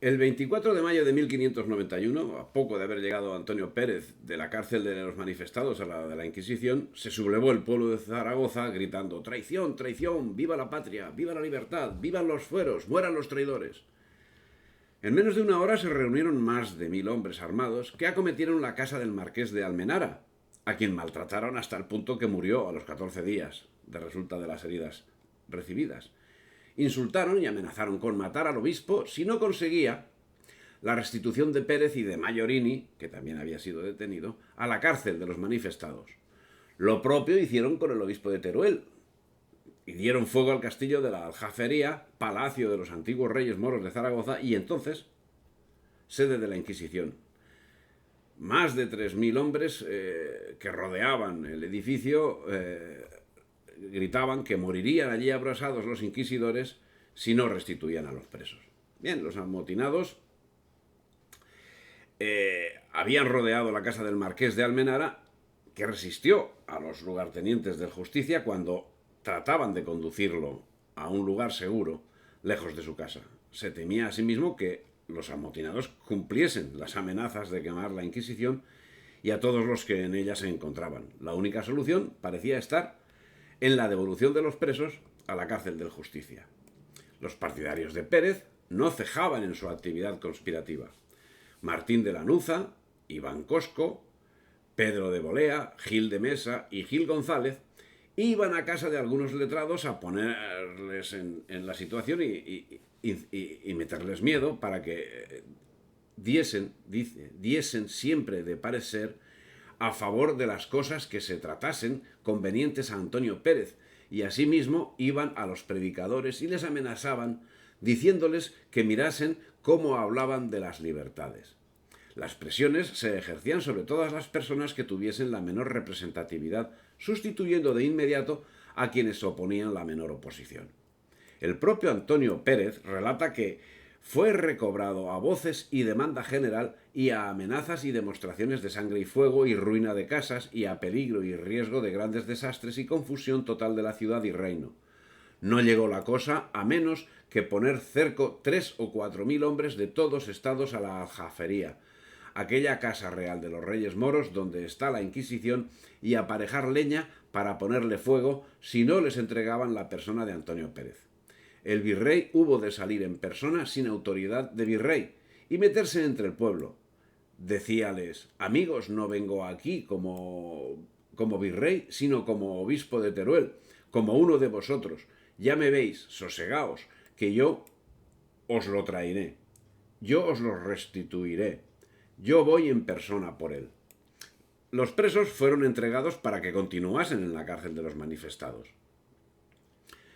El 24 de mayo de 1591, a poco de haber llegado Antonio Pérez de la cárcel de los manifestados a la de la Inquisición, se sublevó el pueblo de Zaragoza gritando: «¡Traición, traición! ¡Viva la patria! ¡Viva la libertad! ¡Vivan los fueros! ¡Mueran los traidores!». En menos de una hora se reunieron más de 1000 hombres armados que acometieron la casa del marqués de Almenara, a quien maltrataron hasta el punto que murió a los 14 días de resulta de las heridas recibidas. Insultaron y amenazaron con matar al obispo si no conseguía la restitución de Pérez y de Mayorini, que también había sido detenido, a la cárcel de los manifestados. Lo propio hicieron con el obispo de Teruel y dieron fuego al castillo de la Aljafería, palacio de los antiguos reyes moros de Zaragoza y entonces sede de la Inquisición. Más de 3000 hombres que rodeaban el edificio gritaban que morirían allí abrasados los inquisidores si no restituían a los presos. Bien, los amotinados habían rodeado la casa del marqués de Almenara, que resistió a los lugartenientes de justicia cuando trataban de conducirlo a un lugar seguro, lejos de su casa. Se temía asimismo que los amotinados cumpliesen las amenazas de quemar la Inquisición y a todos los que en ella se encontraban. La única solución parecía estar en la devolución de los presos a la cárcel del Justicia. Los partidarios de Pérez no cejaban en su actividad conspirativa. Martín de Lanuza, Iván Cosco, Pedro de Bolea, Gil de Mesa y Gil González iban a casa de algunos letrados a ponerles en la situación y meterles miedo para que diesen siempre de parecer a favor de las cosas que se tratasen convenientes a Antonio Pérez, y asimismo iban a los predicadores y les amenazaban diciéndoles que mirasen cómo hablaban de las libertades. Las presiones se ejercían sobre todas las personas que tuviesen la menor representatividad, sustituyendo de inmediato a quienes oponían la menor oposición. El propio Antonio Pérez relata que fue recobrado a voces y demanda general y a amenazas y demostraciones de sangre y fuego y ruina de casas y a peligro y riesgo de grandes desastres y confusión total de la ciudad y reino. No llegó la cosa a menos que poner cerco 3 o 4 mil hombres de todos estados a la Aljafería, aquella casa real de los reyes moros donde está la Inquisición, y aparejar leña para ponerle fuego si no les entregaban la persona de Antonio Pérez. El virrey hubo de salir en persona sin autoridad de virrey y meterse entre el pueblo. Decíales: amigos, no vengo aquí como virrey, sino como obispo de Teruel, como uno de vosotros. Ya me veis, sosegaos, que yo os lo traeré. Yo os lo restituiré. Yo voy en persona por él. Los presos fueron entregados para que continuasen en la cárcel de los manifestados,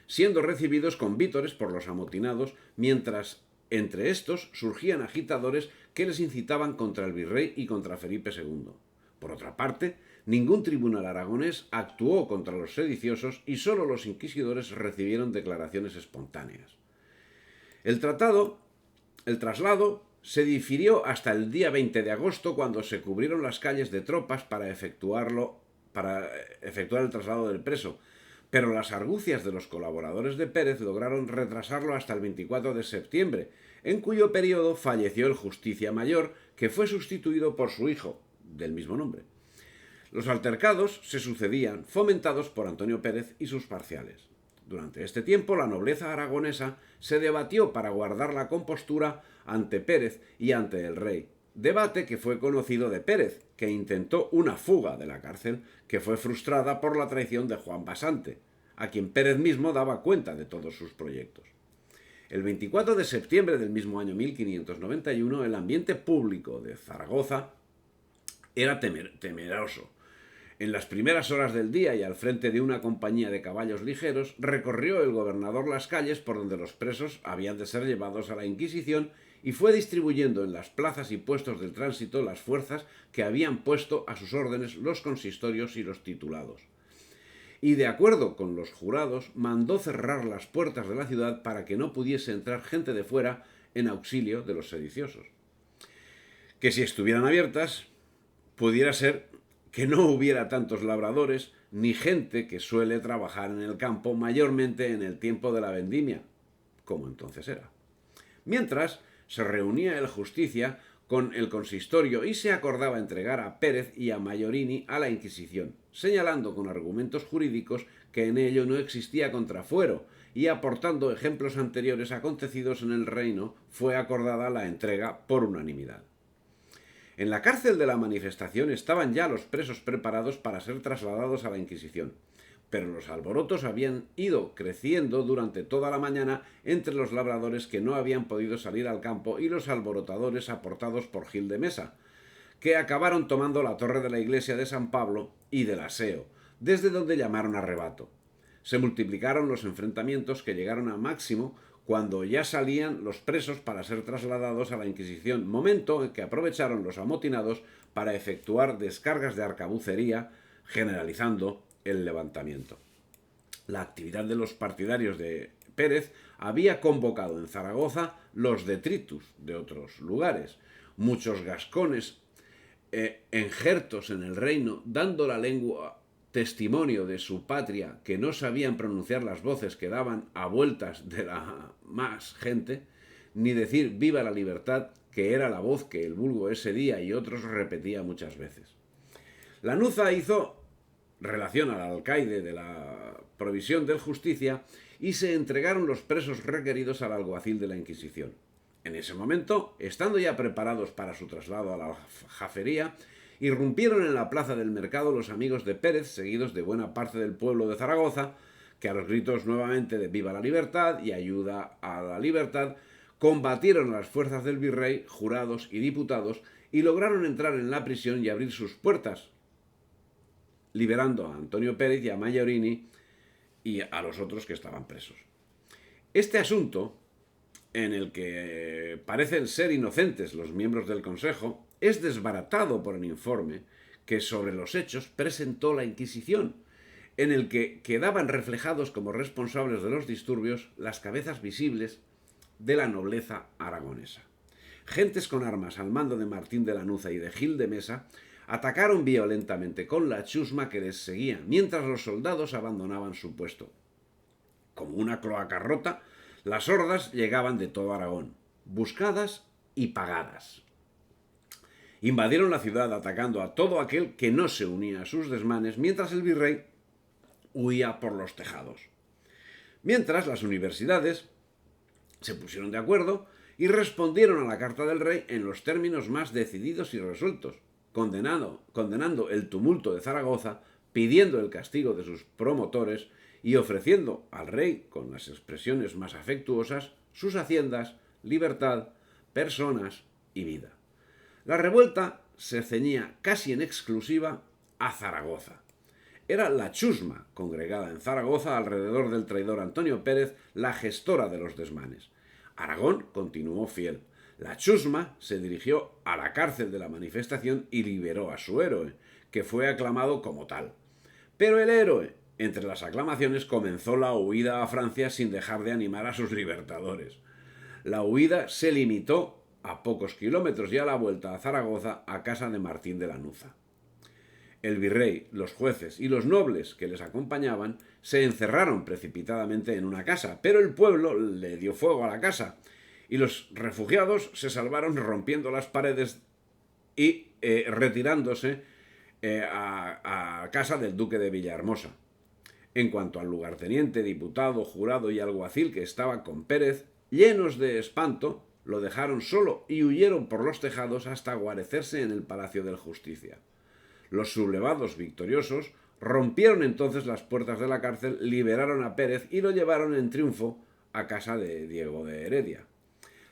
siendo recibidos con vítores por los amotinados, mientras entre estos surgían agitadores que les incitaban contra el virrey y contra Felipe II. Por otra parte, ningún tribunal aragonés actuó contra los sediciosos y solo los inquisidores recibieron declaraciones espontáneas. El traslado se difirió hasta el día 20 de agosto, cuando se cubrieron las calles de tropas para efectuar el traslado del preso, pero las argucias de los colaboradores de Pérez lograron retrasarlo hasta el 24 de septiembre, en cuyo periodo falleció el Justicia Mayor, que fue sustituido por su hijo, del mismo nombre. Los altercados se sucedían, fomentados por Antonio Pérez y sus parciales. Durante este tiempo, la nobleza aragonesa se debatió para guardar la compostura ante Pérez y ante el rey. Debate que fue conocido de Pérez, que intentó una fuga de la cárcel, que fue frustrada por la traición de Juan Basante, a quien Pérez mismo daba cuenta de todos sus proyectos. El 24 de septiembre del mismo año 1591, el ambiente público de Zaragoza era temeroso. En las primeras horas del día y al frente de una compañía de caballos ligeros, recorrió el gobernador las calles por donde los presos habían de ser llevados a la Inquisición y fue distribuyendo en las plazas y puestos del tránsito las fuerzas que habían puesto a sus órdenes los consistorios y los titulados. Y de acuerdo con los jurados, mandó cerrar las puertas de la ciudad para que no pudiese entrar gente de fuera en auxilio de los sediciosos. Que si estuvieran abiertas, pudiera ser que no hubiera tantos labradores ni gente que suele trabajar en el campo, mayormente en el tiempo de la vendimia, como entonces era. Mientras, se reunía el Justicia con el consistorio y se acordaba entregar a Pérez y a Maiorini a la Inquisición, señalando con argumentos jurídicos que en ello no existía contrafuero, y aportando ejemplos anteriores acontecidos en el reino, fue acordada la entrega por unanimidad. En la cárcel de la Manifestación estaban ya los presos preparados para ser trasladados a la Inquisición, pero los alborotos habían ido creciendo durante toda la mañana entre los labradores que no habían podido salir al campo y los alborotadores aportados por Gil de Mesa, que acabaron tomando la torre de la iglesia de San Pablo y del Aseo, desde donde llamaron a rebato. Se multiplicaron los enfrentamientos que llegaron a máximo cuando ya salían los presos para ser trasladados a la Inquisición, momento en que aprovecharon los amotinados para efectuar descargas de arcabucería, generalizando el levantamiento. La actividad de los partidarios de Pérez había convocado en Zaragoza los detritus de otros lugares. Muchos gascones enjertos en el reino, dando la lengua testimonio de su patria, que no sabían pronunciar las voces que daban a vueltas de la más gente, ni decir viva la libertad, que era la voz que el vulgo ese día y otros repetía muchas veces. Lanuza hizo relación al alcaide de la provisión del Justicia y se entregaron los presos requeridos al alguacil de la Inquisición. En ese momento, estando ya preparados para su traslado a la jafería, irrumpieron en la plaza del mercado los amigos de Pérez, seguidos de buena parte del pueblo de Zaragoza, que a los gritos nuevamente de viva la libertad y ayuda a la libertad, combatieron a las fuerzas del virrey, jurados y diputados, y lograron entrar en la prisión y abrir sus puertas, liberando a Antonio Pérez y a Maiorini y a los otros que estaban presos. Este asunto, en el que parecen ser inocentes los miembros del Consejo, es desbaratado por el informe que sobre los hechos presentó la Inquisición, en el que quedaban reflejados como responsables de los disturbios las cabezas visibles de la nobleza aragonesa. Gentes con armas al mando de Martín de Lanuza y de Gil de Mesa atacaron violentamente con la chusma que les seguía, mientras los soldados abandonaban su puesto. Como una cloaca rota, las hordas llegaban de todo Aragón, buscadas y pagadas. Invadieron la ciudad atacando a todo aquel que no se unía a sus desmanes, mientras el virrey huía por los tejados. Mientras, las universidades se pusieron de acuerdo y respondieron a la carta del rey en los términos más decididos y resueltos, condenando el tumulto de Zaragoza, pidiendo el castigo de sus promotores y ofreciendo al rey, con las expresiones más afectuosas, sus haciendas, libertad, personas y vida. La revuelta se ceñía casi en exclusiva a Zaragoza. Era la chusma, congregada en Zaragoza alrededor del traidor Antonio Pérez, la gestora de los desmanes. Aragón continuó fiel. La chusma se dirigió a la cárcel de la Manifestación y liberó a su héroe, que fue aclamado como tal. Pero el héroe, entre las aclamaciones, comenzó la huida a Francia sin dejar de animar a sus libertadores. La huida se limitó a pocos kilómetros y a la vuelta a Zaragoza a casa de Martín de Lanuza. El virrey, los jueces y los nobles que les acompañaban se encerraron precipitadamente en una casa, pero el pueblo le dio fuego a la casa y los refugiados se salvaron rompiendo las paredes y retirándose a casa del duque de Villahermosa. En cuanto al lugarteniente, diputado, jurado y alguacil que estaba con Pérez, llenos de espanto, lo dejaron solo y huyeron por los tejados hasta guarecerse en el Palacio del Justicia. Los sublevados victoriosos rompieron entonces las puertas de la cárcel, liberaron a Pérez y lo llevaron en triunfo a casa de Diego de Heredia.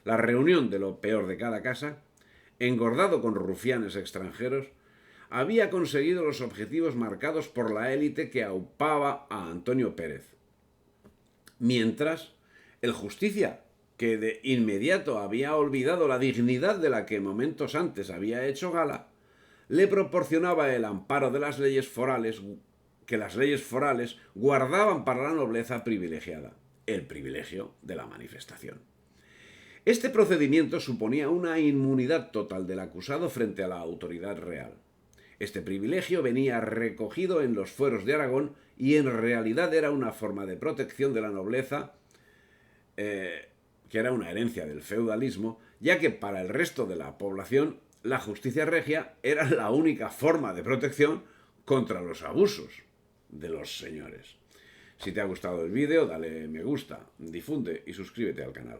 La reunión de lo peor de cada casa, engordado con rufianes extranjeros, había conseguido los objetivos marcados por la élite que aupaba a Antonio Pérez. Mientras, el Justicia, que de inmediato había olvidado la dignidad de la que momentos antes había hecho gala, le proporcionaba el amparo de las leyes forales que las leyes forales guardaban para la nobleza privilegiada, el privilegio de la manifestación. Este procedimiento suponía una inmunidad total del acusado frente a la autoridad real. Este privilegio venía recogido en los fueros de Aragón y en realidad era una forma de protección de la nobleza que era una herencia del feudalismo, ya que para el resto de la población la justicia regia era la única forma de protección contra los abusos de los señores. Si te ha gustado el vídeo, dale me gusta, difunde y suscríbete al canal.